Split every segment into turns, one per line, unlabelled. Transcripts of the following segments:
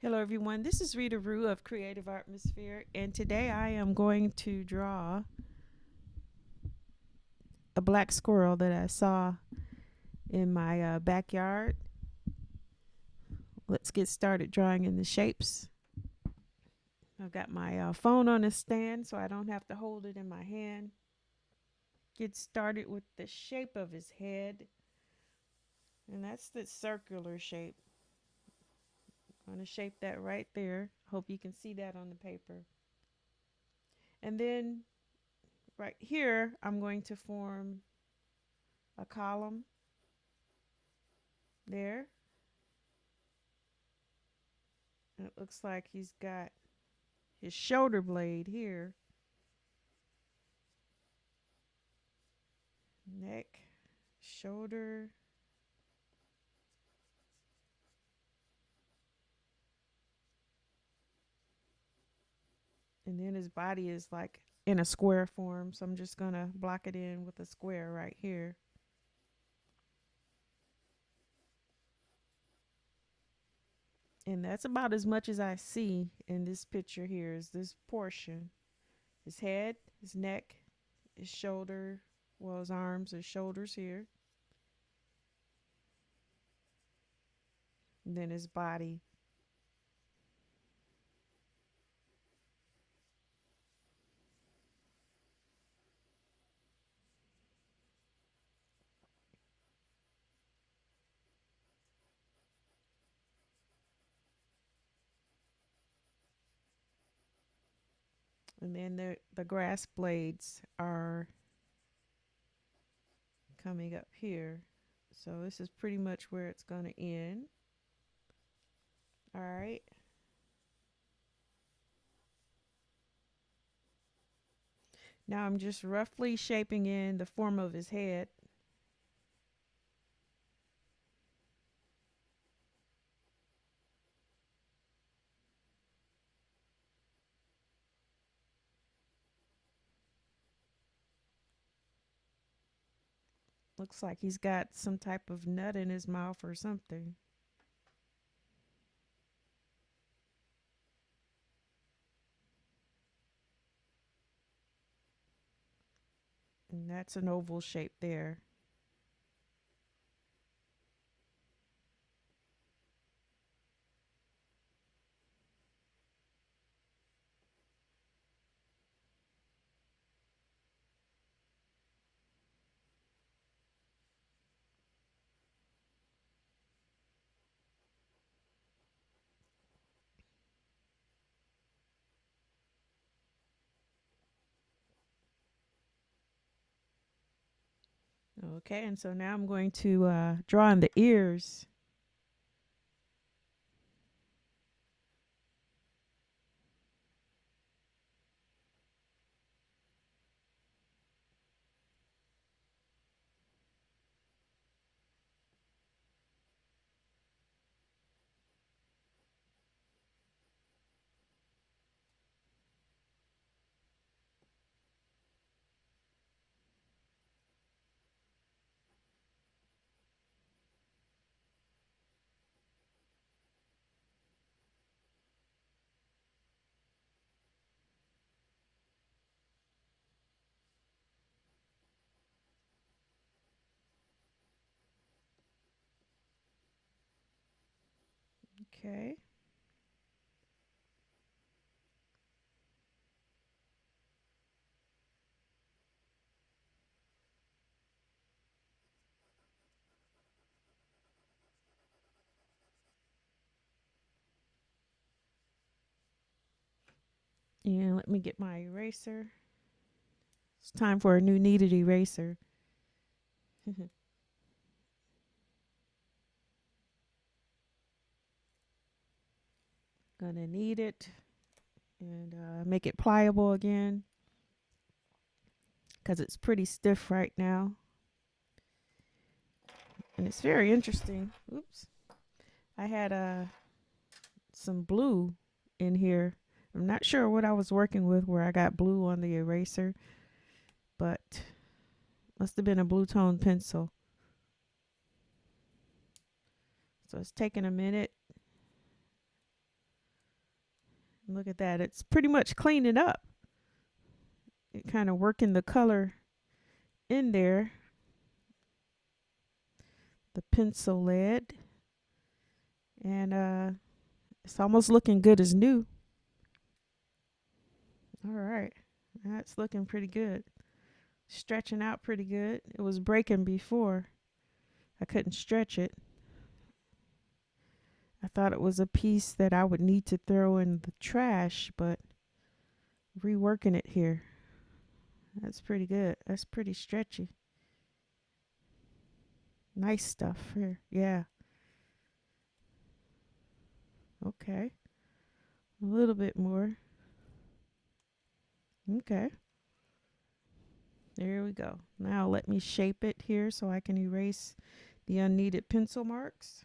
Hello everyone, this is Rita Rue of Creative Atmosphere, and today I am going to draw a black squirrel that I saw in my backyard. Let's get started drawing in the shapes. I've got my phone on a stand so I don't have to hold it in my hand. Get started with the shape of his head, and that's the circular shape. I'm going to shape that right there. Hope you can see that on the paper. And then right here, I'm going to form a column there. And it looks like he's got his shoulder blade here, neck, shoulder, and then his body is like in a square form. So I'm just going to block it in with a square right here. And that's about as much as I see in this picture here is this portion. His head, his neck, his shoulder, well, his arms, his shoulders here. And then his body. And then the grass blades are coming up here. So this is pretty much where it's going to end. All right. Now I'm just roughly shaping in the form of his head. Looks like he's got some type of nut in his mouth or something. And that's an oval shape there. Okay, and so now I'm going to draw in the ears. Okay. And let me get my eraser. It's time for a new kneaded eraser. Gonna knead it and make it pliable again because it's pretty stiff right now. And it's very interesting. Oops. I had some blue in here. I'm not sure what I was working with where I got blue on the eraser, but must have been a blue tone pencil. So it's taking a minute. Look at that. It's pretty much cleaning up. It kind of working the color in there. The pencil lead. And it's almost looking good as new. All right. That's looking pretty good. Stretching out pretty good. It was breaking before. I couldn't stretch it. I thought it was a piece that I would need to throw in the trash, but reworking it here. That's pretty good. That's pretty stretchy. Nice stuff here. Yeah. Okay. A little bit more. Okay. There we go. Now let me shape it here so I can erase the unneeded pencil marks.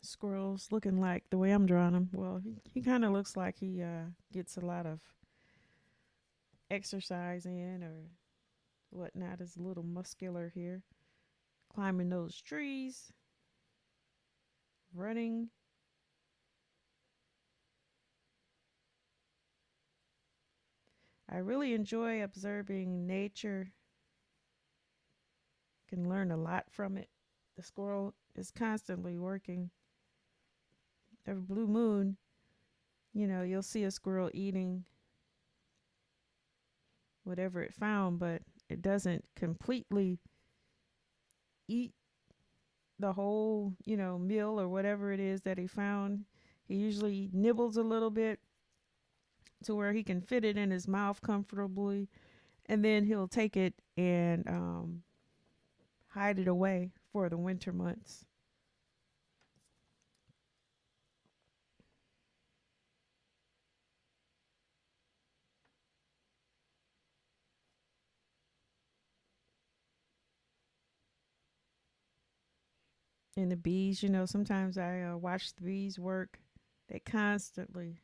Squirrel's looking like the way I'm drawing him. Well, he kind of looks like he gets a lot of exercise in or whatnot. Is a little muscular here, climbing those trees, running. I really enjoy observing nature. Can learn a lot from it. The squirrel is constantly working. Every blue moon, you'll see a squirrel eating whatever it found, but it doesn't completely eat the whole, meal or whatever it is that he found. He usually nibbles a little bit to where he can fit it in his mouth comfortably, and then he'll take it and hide it away for the winter months. And the bees, sometimes I watch the bees work. They constantly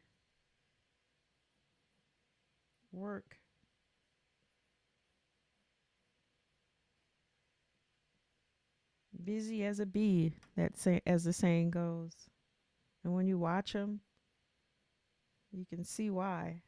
work. Busy as a bee, as the saying goes. And when you watch them, you can see why.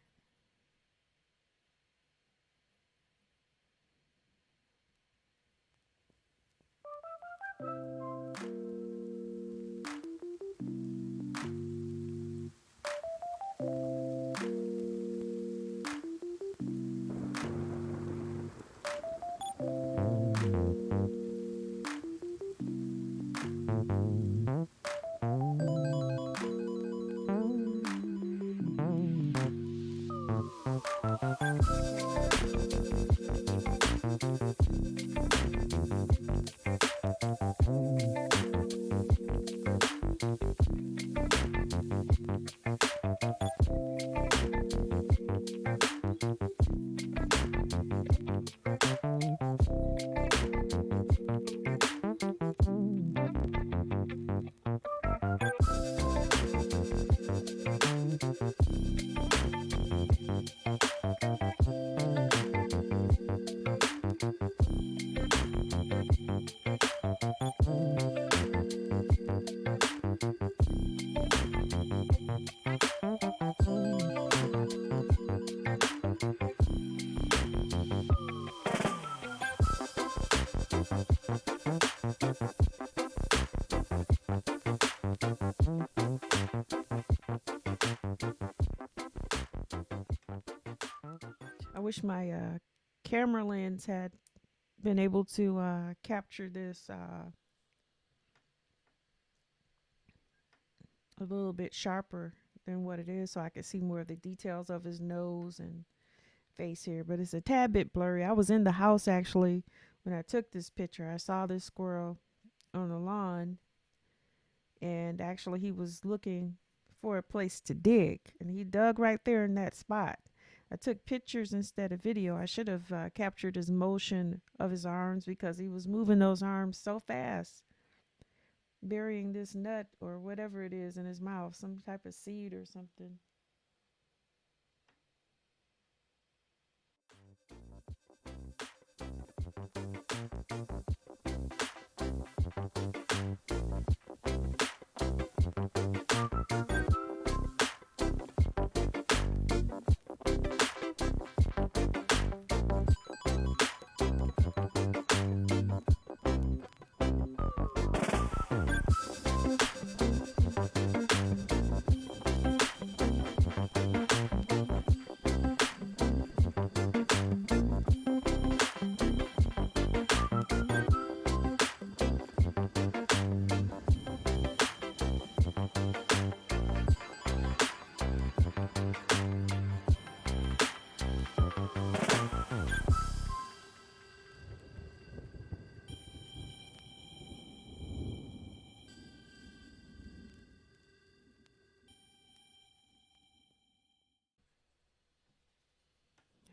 I wish my camera lens had been able to capture this a little bit sharper than what it is so I could see more of the details of his nose and face here, but it's a tad bit blurry. I was in the house actually when I took this picture. I saw this squirrel on the lawn, and actually he was looking for a place to dig, and he dug right there in that spot. I took pictures instead of video. I should have captured his motion of his arms because he was moving those arms so fast, burying this nut or whatever it is in his mouth, some type of seed or something.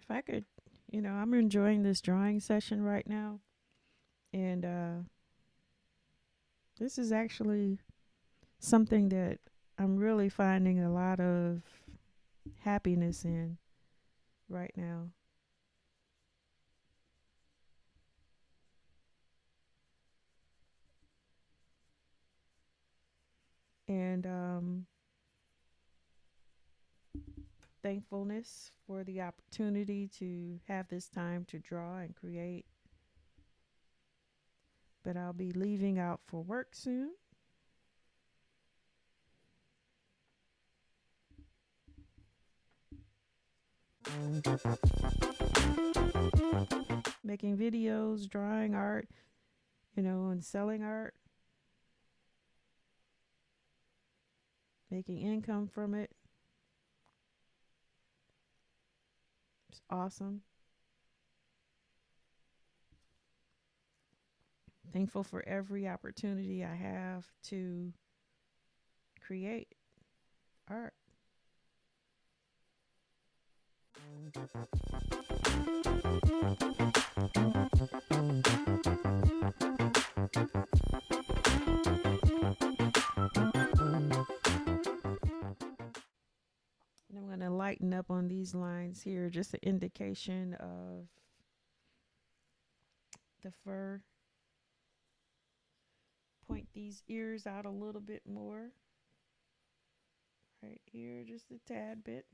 If I could, I'm enjoying this drawing session right now. And this is actually something that I'm really finding a lot of happiness in right now. And thankfulness for the opportunity to have this time to draw and create. But I'll be leaving out for work soon. Making videos, drawing art, and selling art, making income from it. It's awesome. Thankful for every opportunity I have to create art. And I'm going to lighten up on these lines here, just an indication of the fur. Point these ears out a little bit more. Right here, just a tad bit.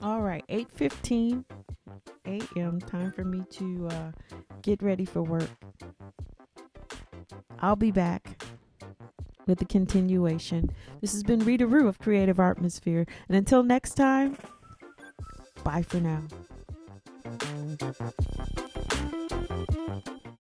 All right, 8:15 a.m. Time for me to get ready for work. I'll be back with the continuation. This has been Rita Rue of Creative Atmosphere. And until next time, bye for now.